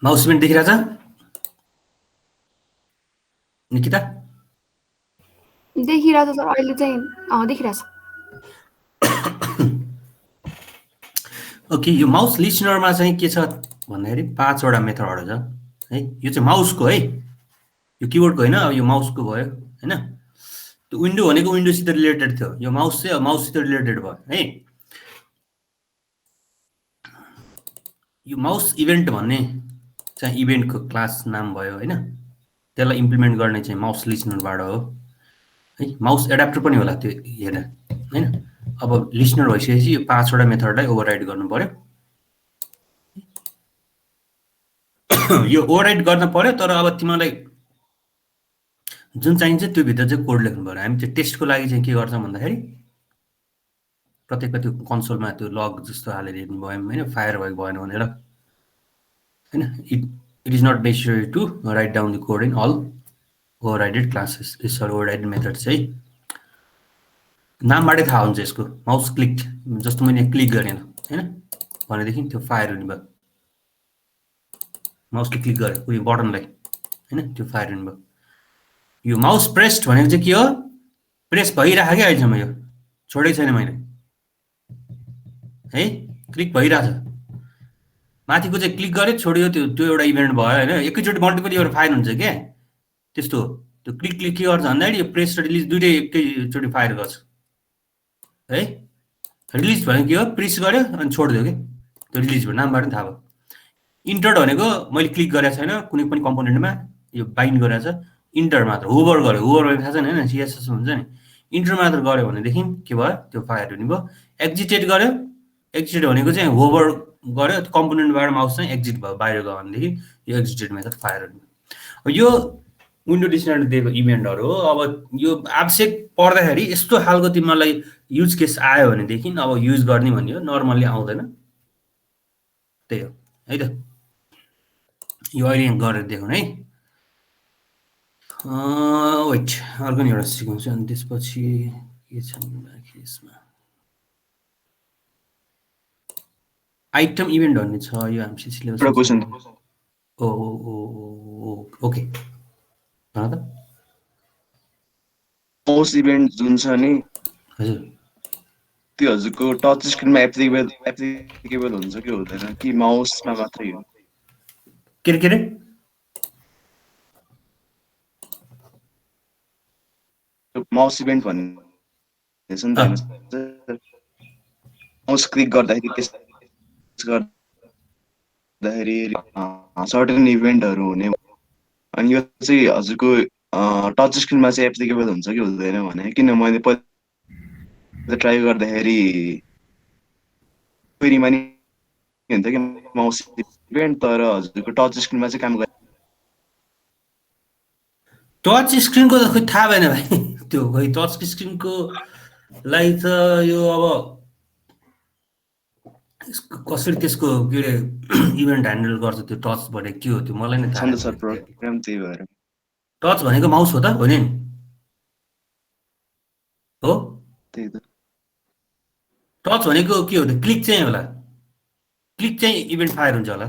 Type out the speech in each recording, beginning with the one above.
Mouse event देखिरहेछ निकिता? देखिरहेछ sir, अहिले चाहिँ देखिरहेछ। ओके, यो माउस लिसनरमा चाहिँ के छ भन्दाखेरि 5 वटा मेथडहरू छ है। यो चाहिँ माउसको है, यो किबोर्डको होइन, अब यो माउसको भयो होइन। त्यो विन्डो भनेको विन्डोसित रिलेटेड थियो, यो माउस चाहिँ माउससित रिलेटेड भयो है। यो माउस इभेन्ट भन्ने चाहिँ इभेन्टको क्लास नाम भयो होइन। त्यसलाई इम्प्लिमेन्ट गर्ने चाहिँ माउस लिसनरबाट हो है। माउस एडाप्टर पनि होला त्यो हेर्दा होइन। अब लिसनर भइसकेपछि यो 5 वटा मेथडलाई ओभरराइड गर्नु पर्यो। यो ओभरराइड गर्न पर्यो, तर अब तिमीलाई जुन चाहिन्छ त्यो भित्र चाहिँ कोड लेख्नु पर्यो। हामी त्यो टेस्टको लागि चाहिँ के गर्छौँ भन्दाखेरि प्रत्येकको त्यो कन्सोलमा त्यो लग जस्तो हालेर हेर्नु भयो होइन, फायर भएको भएन भनेर होइन। It is not necessary to write down the code in all overridden classes. Sorry, overridden method चाहिँ नामबाटै थाहा हुन्छ यसको। माउस क्लिक जस्तो मैले क्लिक गरेन होइन भनेदेखि त्यो फायर हुने भयो। माउसले क्लिक गरेँ उयो बटनलाई होइन, त्यो फायर हुने भयो। यो माउस प्रेस्ड भनेको चाहिँ के हो? प्रेस भइरहेको क्या अहिलेसम्म, यो छोडेको छैन मैले है, क्लिक भइरहेछ। माथिको चाहिँ क्लिक गऱ्यो छोड्यो, त्यो त्यो एउटा इभेन्ट भयो होइन। एकैचोटि मल्टिपल एउटा फायर हुन्छ क्या त्यस्तो। त्यो क्लिक क्लिक के गर्छ भन्दाखेरि यो प्रेस र रिलिज दुइटै एकैचोटि फायर गर्छ है। रिलिज भनेको के हो? प्रेस गर्यो अनि छोडिदियो कि, त्यो रिलिज भयो, नामबाट पनि थाहा भयो। इन्टर भनेको मैले क्लिक गरेको छैन कुनै पनि कम्पोनेन्टमा, यो बाइन्ड गरेको छ। इन्टर मात्र होभर गर्यो, होभर भनेको थाहा छैन होइन, सिएसएस हुन्छ नि। इन्टर मात्र गऱ्यो भनेदेखि के भयो? त्यो फायर हुने भयो। एक्जिटेड गर्यो, एक्जिटेड भनेको चाहिँ होभर गर्यो कम्पोनेन्टबाट माउस चाहिँ एक्जिट भयो, बाहिर गयो भनेदेखि यो एक्जिटेड मेथड फायर हुने भयो। अब यो विन्डो डिक्सनरीले दिएको इभेन्टहरू हो। अब यो आवश्यक पर्दाखेरि यस्तो खालको तिमीलाई युज केस आयो भनेदेखि अब युज गर्ने भन्ने हो, नर्मल्ली आउँदैन। त्यही हो है त। यो अहिले गरेर देखाउँ है। वेट, अर्को नि एउटा सिकाउँछु अनि त्यसपछि के छ बाँकी यसमा। आइटम इभेन्ट भन्ने छ, यो हामी सिलेबसमा। ओके, भन त। माउस इभेन्ट जुन छ नि हजुर, त्यो हजुरको टच स्क्रिनमा एप्लिकेबल हुन्छ कि हुँदैन, कि माउसमा मात्रै हो? के अरे माउस इभेन्ट भन्ने छ नि त होइन, माउस क्लिक गर्दाखेरि सर्टेन इभेन्टहरू हुने। अनि यो चाहिँ हजुरको टच स्क्रिनमा चाहिँ एप्लिकेबल हुन्छ कि हुँदैन भने, किन मैले पहिला ट्राई गर्दाखेरि क्वेरीमा नि हुन्छ कि माउस इभेन्ट, तर हजुरको टच स्क्रिनमा चाहिँ काम गर्छ। टच स्क्रिनको त खोइ थाहा भएन भाइ। त्यो खोइ टच स्क्रिनको लागि त यो अब कसरी त्यसको के अरे इभेन्ट ह्यान्डल गर्छ त्यो टच भनेको के हो त्यो मलाई नै थाहा छैन सर प्रोग्राम, त्यही भएर। टच भनेको माउस हो त, हो नि? हो, त्यही त। टच भनेको के हो त? क्लिक चाहिँ होला, क्लिक चाहिँ इभेन्ट फायर हुन्छ होला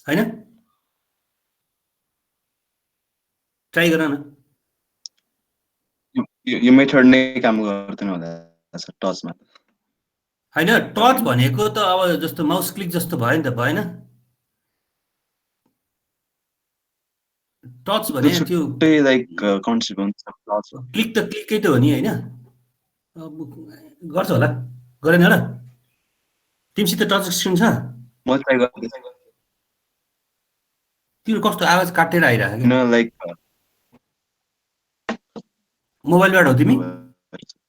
होइन? ट्राई गर न। यो मेथड नै काम गर्दैन होला सर टचमा? होइन, टच भनेको त अब जस्तो माउस क्लिक जस्तो भयो नि त, भएन? टच भने त्यो लाइक कन्सेप्ट हुन्छ। क्लिक त क्लिकै त हो नि होइन? गर्छ होला, गरेन र? तिमीसित टच स्क्रिन छ? म ट्राई गर्दैछु। तिम्रो कस्तो आवाज काटेर आइरहेको किन लाइक मोबाइलबाट हो तिमी?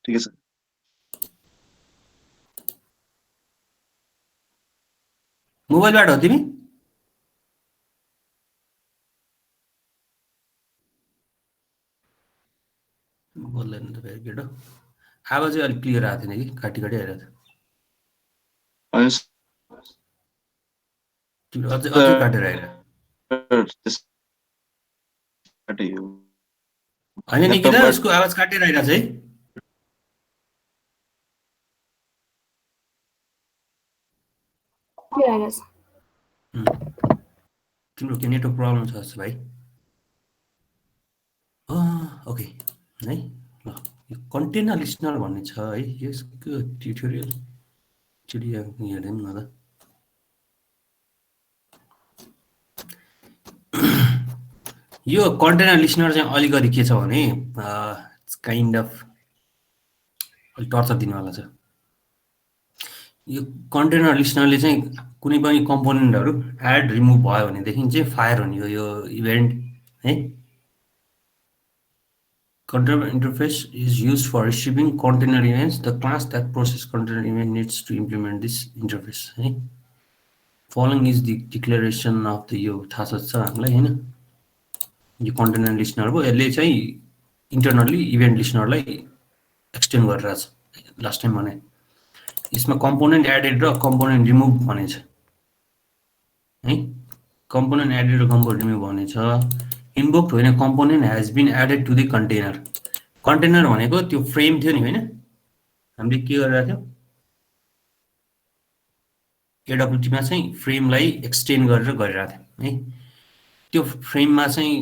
ठिकै छ। मोबाइलबाट हो तिमी? बोल्दैन त फेरि केटो, आवाज चाहिँ अलिक क्लियर आएको थिएन कि, काटी काटी आइरहेको थियो। तिम्रो अझै काटेर आइरहेको होइन निकिता, यसको आवाज काटेर आइरहेको छ है। Clear आइरहेछ। तिम्रो के नेटवर्क प्रब्लम छ जस्तो भाइ? ओके है ल यो कन्टेनर लिस्नर भन्ने छ है, यसको ट्युटोरियल चिडिया हेर्दै न त। यो कन्टेनर लिस्नर चाहिँ अलिकति के छ भने काइन्ड अफ अलिक टर्चर दिनेवाला छ। यो कन्टेनर लिस्नरले चाहिँ कुनै पनि कम्पोनेन्टहरू एड रिमुभ भयो भनेदेखि चाहिँ फायर हुने हो यो इभेन्ट है। Container interface is used for receiving container events. The class that process container event needs to implement this interface. है following is the declaration of the यो थाहा छ हामीलाई हैन। यो कन्टेनर लिस्नर हो, यसले चाहिँ इन्टरनली इभेन्ट लिस्नरलाई एक्सटेन्ड गरेर छ। लास्ट टाइम भने यसमा कम्पोनेन्ट एडेड र कम्पोनेन्ट रिमुभ भनेछ है। कम्पोनेन्ट एडेड र कम्पोनेन्ट रिमुभ भनेछ। इन्भोक्ड होइन, component has been added to the container. Container भनेको त्यो फ्रेम थियो नि हैन, हामीले के गरिरहेको थियो एडब्ल्युटीमा चाहिँ फ्रेमलाई एक्सटेन्ड गरेर गरिरहेको थियो है। त्यो फ्रेममा चाहिँ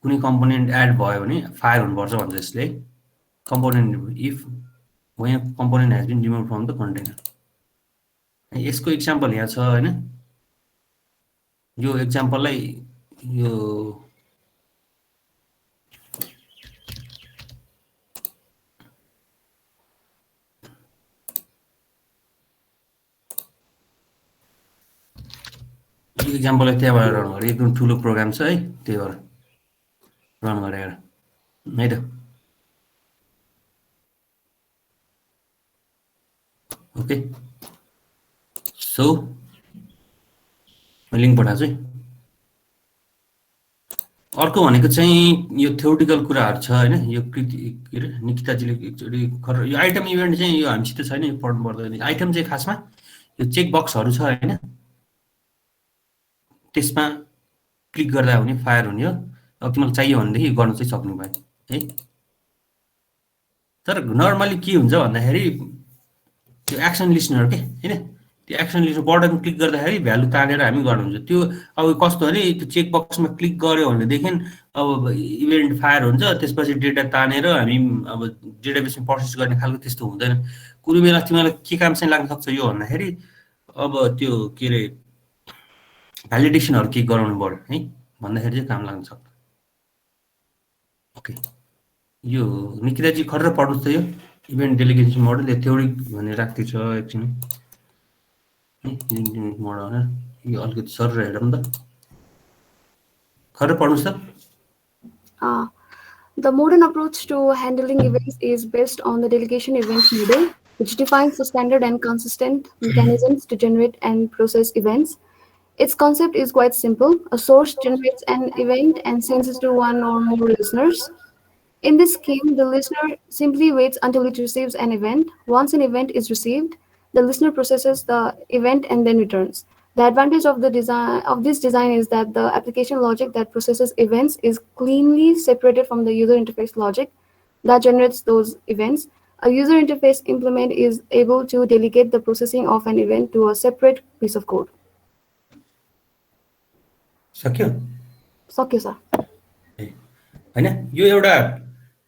कुनै कम्पोनेन्ट एड भयो भने फायर हुनुपर्छ भन्छ यसले। Component if when a component has been removed from the container. यसको एक्जाम्पल यहाँ छ हैन। यो एक्जाम्पललाई यो एक्जाम्पललाई त्यहाँबाट रन गरे, एकदम ठुलो प्रोग्राम छ है, त्यही भएर रन गरेर है त। ओके सो लिङ्क पठाएको छु है। अर्को भनेको चाहिँ यो थ्योरिटिकल कुराहरू छ हैन। यो कृति के अरे निकिताजीले एकचोटि यो आइटम इभेन्ट चाहिँ यो हामीसित छैन, यो पढ्नु पर्दैन। आइटम चाहिँ खासमा यो चेक बक्सहरू छ हैन, त्यसमा क्लिक गर्दा हुने फायर हुने हो। अब तिमीलाई चाहियो भनेदेखि गर्न चाहिँ सक्नु भयो है। तर नर्मली के हुन्छ भन्दाखेरि त्यो एक्सन लिस्नर के हैन, त्यो एक्सन लिस्नर बटन क्लिक गर्दाखेरि भ्यालु तानेर हामी गर्नुहुन्छ। त्यो अब कस्तो भने त्यो चेक बक्समा क्लिक गर्यो भनेदेखि अब इभेन्ट फायर हुन्छ, त्यसपछि डेटा तानेर हामी अब डेटाबेसमा प्रोसेस गर्ने खालको त्यस्तो हुँदैन। कुनै बेला तिमीलाई के काम चाहिँ लाग्न सक्छ यो भन्दाखेरि अब त्यो के अरे भ्यालिडेसनहरू के गराउनु पर्यो है भन्दाखेरि चाहिँ काम लाग्न सक्छ। ओके यो निकिताजी खरेर पढ्नुहोस् त। यो इभेन्ट डेलिगेसन मोडल यो थ्योरी भनेर राख्दै छ एकछिन मोडल भनेर। यो अलिकति सर हेरौँ त, खरेर पढ्नुहोस् त। The modern approach to handling events is based on the delegation event model, which defines the standard and consistent mechanisms to generate and process events. Its concept is quite simple. A source generates an event and sends it to one or more listeners. In this scheme, the listener simply waits until it receives an event. Once an event is received, the listener processes the event and then returns. The advantage of this design is that the application logic that processes events is cleanly separated from the user interface logic that generates those events. A user interface implement is able to delegate the processing of an event to a separate piece of code. सक्यो sir हैन। यो एउटा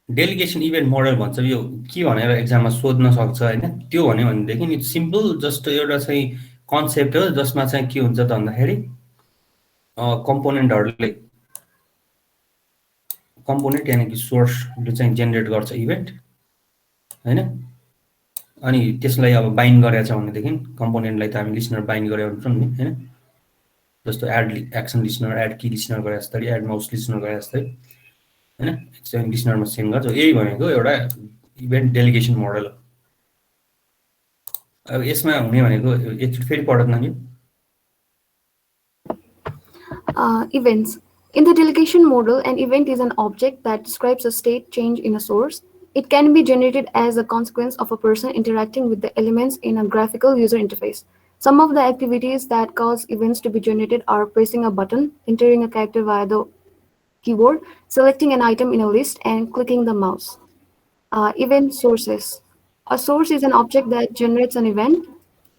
delegation event model भन्छ। यो के भनेर एक्जाममा सोध्न सक्छ हैन। त्यो भन्यो भनेदेखि इट्स सिम्पल, जस्ट एउटा चाहिँ कन्सेप्ट हो जसमा चाहिँ के हुन्छ त भन्दाखेरि कम्पोनेन्टहरूले कम्पोनेन्ट यानि कि सोर्सले चाहिँ जेनेरेट गर्छ इभेन्ट हैन। अनि त्यसलाई अब बाइन्ड गरेछ भनेदेखि कम्पोनेन्टलाई त हामी लिस्नर बाइन्ड गरे हुन्छौँ नि हैन। जस्तो एड एक्सन लिस्नर, एड की लिस्नर गरे जस्तै, एड माउस लिस्नर गरे जस्तै हैन। चाहिँ लिस्नरमा सेन्ड गर्छ। यही भनेको एउटा इभेन्ट डेलिगेसन मोडल हो। अब यसमा हुने भनेको एकचोटि फेरि पढ्न नि। Events. In the delegation model, an event is an object that describes a state change in a source. It can be generated as a consequence of a person interacting with the elements in a graphical user interface. Some of the activities that cause events to be generated are pressing a button, entering a character via the keyboard, selecting an item in a list, and clicking the mouse. Event sources. A source is an object that generates an event.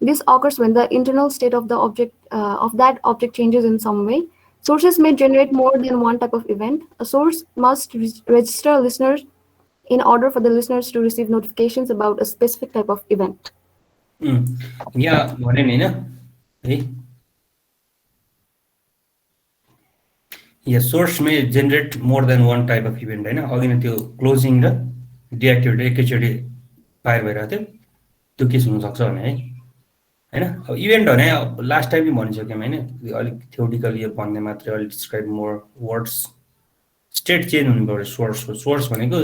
This occurs when the internal state of the object of that object changes in some way. Sources may generate more than one type of event. A source must register listeners in order for the listeners to receive notifications about a specific type of event. यहाँ भने नि हैन है यहाँ source may generate more than one type of event हैन अघि नै त्यो क्लोजिङ र डिएक्टिभेट एकैचोटि फायर भइरहेको थियो त्यो केस हुनसक्छ भने है हैन अब इभेन्ट भने लास्ट टाइम पनि भनिसक्यौँ हैन अलिक थ्योरिटिकली भन्ने मात्रै अलिक describe more words state change हुनु पर्यो सोर्स भनेको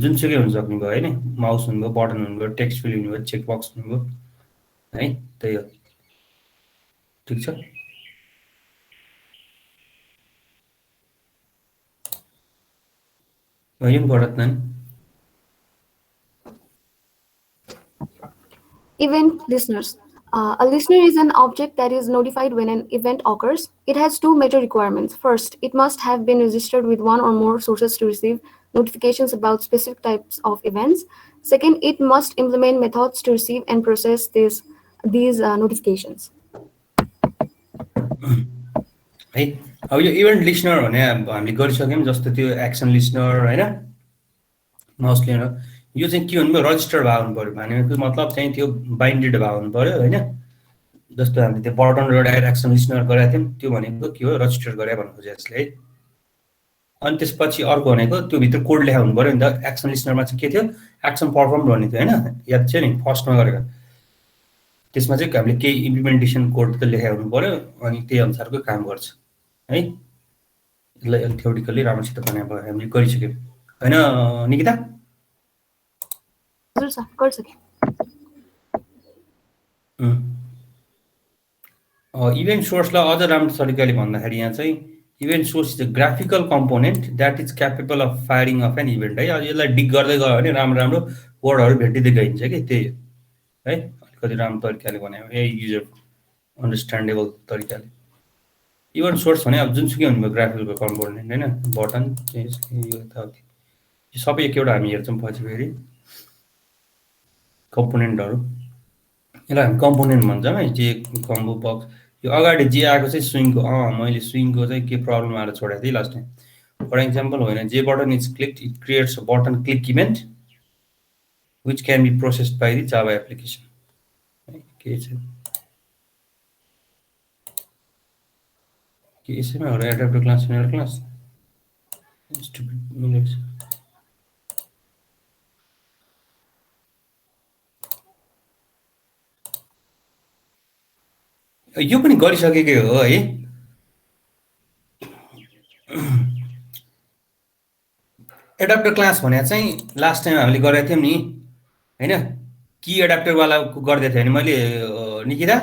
जुनसुकै हुन सक्ने भयो हैन माउस हुनुभयो बटन हुनुभयो टेक्स्ट फिल हुनुभयो चेक बक्स हुनुभयो है त्यही हो ठिक छ यो पढ्न Event listeners. A listener is an object that is notified when an event occurs. It has two major requirements. First, it must have been registered with one or more sources to receive notifications about specific types of events. Second, it must implement methods to receive and process these notifications. है अब यो event listener भने हामीले गरिसक्यौँ जस्तो त्यो action listener हैन mouse listener यो चाहिँ के हुनु पर्यो रजिस्टर भएको हुनु पर्यो भनेको मतलब चाहिँ त्यो बाइन्डेड भएको हुनु पर्यो हैन जस्तो हामीले त्यो बटन र एक्सन लिसनर गरेका थियौँ त्यो भनेको के हो रजिस्टर गरे भन्नु खोजे यसले है अनि त्यसपछि अर्को भनेको त्यो भित्र कोड लेखा हुनु पर्यो नि त एक्सन लिसनरमा चाहिँ के थियो एक्सन परफर्म भन्ने थियो हैन याद छ नि फर्स्टमा गरेको त्यसमा चाहिँ हामीले केही इम्प्लिमेन्टेसन कोड त लेखा हुनु पर्यो अनि त्यही अनुसारको काम गर्छ है यसलाई थ्योरिटिकली राम्रोसित बनाएको हामीले गरिसक्यौँ हैन निकिता हजुर सर गरिसके इभेन्ट सोर्सलाई अझ राम्रो तरिकाले भन्दाखेरि यहाँ चाहिँ event source is a graphical component that is capable of firing of an event है यसलाई डिग गर्दै गयो भने राम्रो राम्रो वर्डहरू भेटिँदै गइन्छ कि त्यही है अलिकति राम्रो तरिकाले भने युजर अन्डरस्ट्यान्डेबल तरिकाले इभेन्ट सोर्स भने अब जुनसुकै हुनुभयो ग्राफिकल कम्पोनेन्ट होइन बटन यो सबै एक एउटा हामी हेर्छौँ पछि फेरि कम्पोनेन्टहरू यसलाई हामी कम्पोनेन्ट भन्छौँ है जे कम्बो बक्स यो अगाडि जे आएको चाहिँ स्विङको मैले स्विङको चाहिँ के प्रब्लम आएर छोडेको थिएँ लास्ट टाइम फर एक्जाम्पल होइन जे button is click it creates a button click event which can be processed by the Java application के छ के यसैमा हो र एडाप्टर क्लास इनर क्लास मिलेको छ यो पनि गरिसकेकै हो है एडाप्टर क्लास भने चाहिँ लास्ट टाइम हामीले गरेका थियौँ नि हैन की एडाप्टरवाला गर्दै थिएँ भने मैले निकिता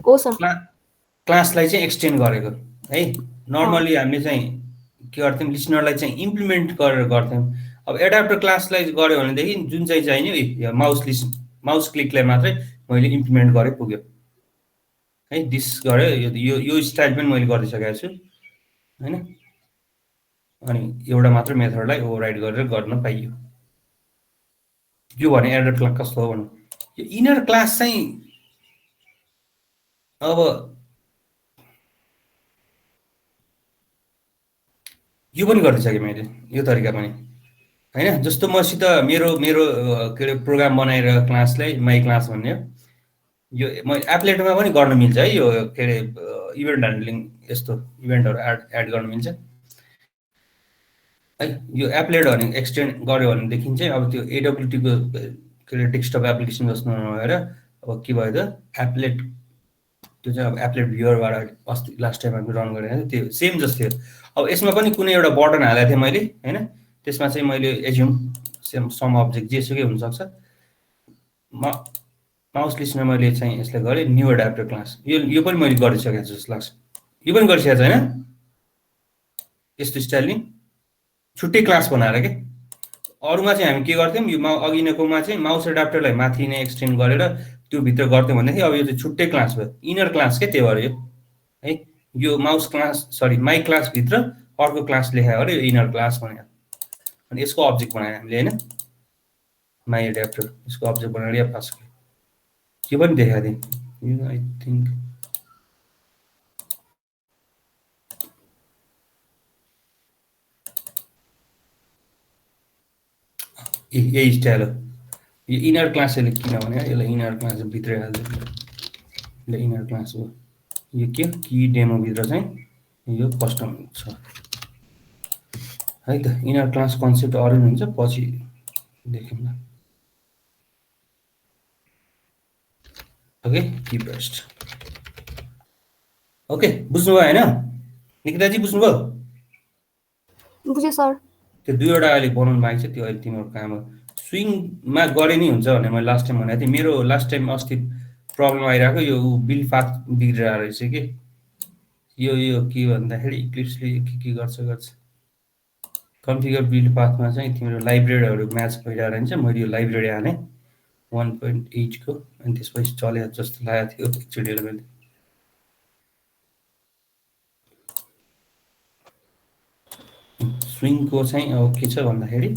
हो सर क्लासलाई चाहिँ एक्सटेन्ड गरेको है नर्मली हामीले चाहिँ के गर्थ्यौँ लिसनरलाई चाहिँ इम्प्लिमेन्ट गरेर गर्थ्यौँ अब एडाप्टर क्लासलाई गऱ्यो भनेदेखि जुन चाहिँ चाहिने माउस क्लिकलाई मात्रै मैले इम्प्लिमेन्ट गरेँ पुग्यो है दिस गऱ्यो यो स्टाइल पनि मैले गरिसकेको छु हैन अनि एउटा मात्र मेथडलाई ओभरराइड गरेर गर्न पाइयो यो भने एडर क्लास कस्तो हो भन्नु यो इनर क्लास चाहिँ अब यो पनि गरिसकेँ मैले यो तरिका पनि हैन जस्तो मसित मेरो के अरे प्रोग्राम बनाएर क्लासलाई माई क्लास भन्ने यो म एप्लेटमा पनि गर्न मिल्छ है यो के अरे इभेन्ट ह्यान्डलिङ यस्तो इभेन्टहरू एड गर्न मिल्छ है यो एप्लेट भने एक्सटेन्ड गर्यो भनेदेखि चाहिँ अब त्यो एडब्ल्युटीको के अरे डेस्कटप एप्लिकेसन जस्तो नभएर अब के भयो त एप्लेट त्यो चाहिँ अब एप्लेट भ्युअरबाट अस्ति लास्ट टाइम हामी रन गरेको थिएँ त्यो सेम जस्तै हो अब यसमा पनि कुनै एउटा बटन हालेको थिएँ मैले हैन त्यसमा चाहिँ मैले एज्युम सम अब्जेक्ट जेसुकै हुनसक्छ माउस लिस्टमा मैले चाहिँ यसलाई गरेँ न्यू एडाप्टर क्लास यो पनि मैले गरिसकेको छु जस्तो लाग्छ यो पनि गरिसकेको छु हैन यस्तो स्टाइल नि छुट्टै क्लास बनाएर के अरूमा चाहिँ हामी के गर्थ्यौँ यो अघिनेकोमा चाहिँ माउस एडाप्टरलाई माथि नै एक्सटेन्ड गरेर त्यो भित्र गर्थ्यौँ भनेदेखि अब यो चाहिँ छुट्टै क्लास भयो इनर क्लास के त्यही भएर यो है यो mouse class sorry my class भित्र अर्को क्लास लेखायो अरे यो इनर क्लास भन्यो अनि यसको अब्जेक्ट बनायो हामीले हैन माई एडाप्टर यसको अब्जेक्ट बनाएर पास के पनि देखाएको थिएँ यो आई थिङ्क यही स्टाइल हो यो इनर क्लासले किन भने यसलाई इनर क्लास भित्रै हाल्छ ल इनर क्लास हो यो के की डेमो भित्र चाहिँ यो कस्टम छ है त इनर क्लास कन्सेप्ट अरू हुन्छ पछि देखौँला ओके की बेस्ट ओके बुझ्नुभयो हैन निकिताजी बुझ्नुभयो बुझेँ सर। त्यो दुईवटा अहिले बनाउनु बाँकी छ त्यो अहिले तिम्रो काम हो स्विङमा गरे नि हुन्छ भने मैले लास्ट टाइम भनेको थिएँ मेरो लास्ट टाइम अस्ति प्रब्लम आइरहेको यो बिल पाथ बिग्रिरहेको रहेछ कि यो के भन्दाखेरि इक्लिप्सले के गर्छ कन्फिगर बिल्ड पाथमा चाहिँ तिम्रो लाइब्रेरीहरू म्याच भइरहेको रहन्छ मैले यो लाइब्रेरी हालेँ 1.8 को अनि त्यसपछि चले जस्तो लागेको थियो एकचोटि मैले स्विङको चाहिँ अब के छ भन्दाखेरि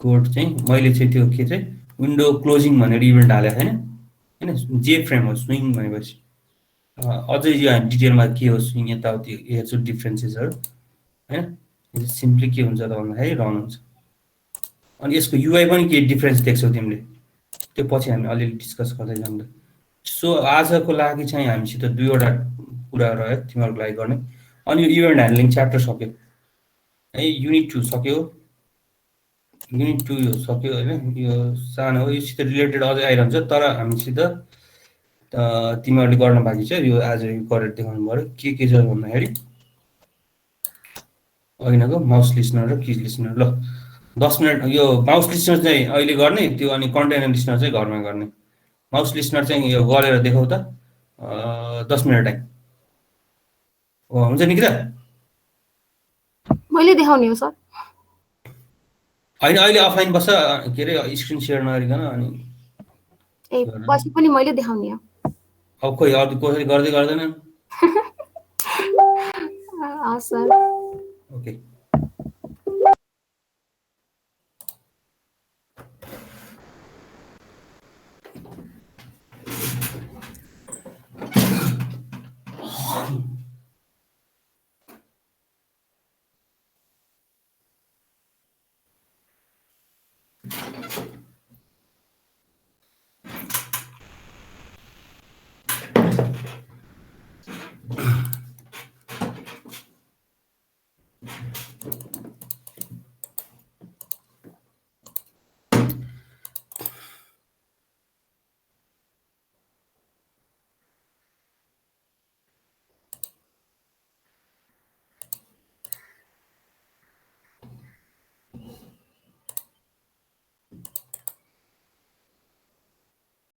कोड चाहिँ मैले चाहिँ त्यो के चाहिँ विन्डो क्लोजिङ भनेर इभेन्ट हालेको छैन हैन जे फ्रेम हो स्विङ भनेपछि अझै यो डिटेलमा के हो स्विङ यताउति हेर्छु डिफरेन्सेसहरू हैन सिम्पली के हुन्छ त भन्दाखेरि रन हुन्छ अनि यसको युआई पनि के डिफरेन्स देख्छौ तिमीले त्यो पछि हामी अलिअलि डिस्कस गर्दै जाउँला सो आजको लागि चाहिँ हामीसित दुईवटा कुरा रह्यो तिमीहरूको लागि गर्ने अनि यो इभेन्ट ह्यान्डलिङ च्याप्टर सक्यो है युनिट 2 सक्यो युनिट 2 यो सक्यो हैन यो सानो हो योसित रिलेटेड अझै आइरहन्छ तर हामीसित तिमीहरूले गर्न बाँकी छ यो आज गरेर देखाउनु पर्यो के छ भन्दाखेरि अघिनको माउस लिस्नर र की लिस्नर ल 10 मिनट यो माउस लिस्नर चाहिँ अहिले गर्ने त्यो अनि कन्टेनर लिस्नर चाहिँ घरमा गर्ने माउस लिस्नर चाहिँ यो गरेर देखाउ त 10 मिनट टाइम हुन्छ निकिता मैले देखाउने हो सर। होइन अहिले अफलाइन बस्छ के अरे स्क्रिन सेयर नगरिकन अनि ए पछि पनि मैले देखाउने हो अब खोइ अरू कसैले गर्दै गर्दैनन् सर। ओके